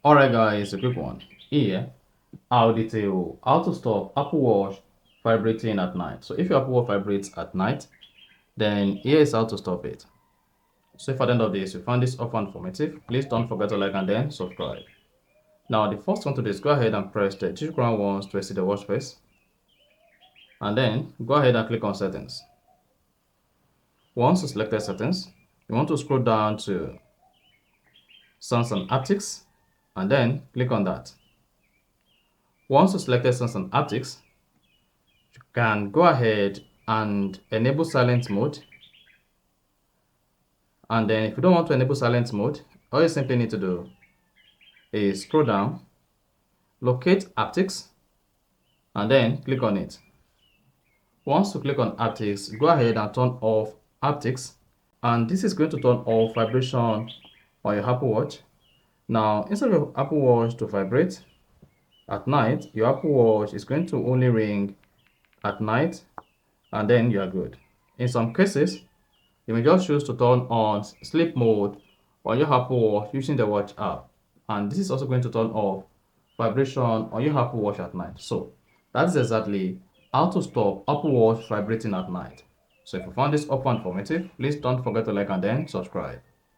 Alright guys, a quick one. Here, I'll detail how to stop Apple Watch vibrating at night. So if your Apple Watch vibrates at night, then here is how to stop it. So if at the end of this you found this offer informative, please don't forget to like and then subscribe. Now the first one to do is go ahead and press the 3 once to exit the watch face. And then go ahead and click on settings. Once you selected settings, you want to scroll down to sounds and haptics and then click on that. Once you selected sounds and haptics, you can go ahead and enable silent mode. And then if you don't want to enable silent mode, all you simply need to do is scroll down, locate haptics, and then click on it. Once you click on haptics, go ahead and turn off haptics, and this is going to turn off vibration on your Apple Watch. Now, instead of your Apple Watch to vibrate at night, your Apple Watch is going to only ring at night, and then you are good. In some cases, you may just choose to turn on sleep mode on your Apple Watch using the watch app, and this is also going to turn off vibration on your Apple Watch at night. So that's exactly how to stop Apple Watch vibrating at night. So if you found this offer informative, please don't forget to like and then subscribe.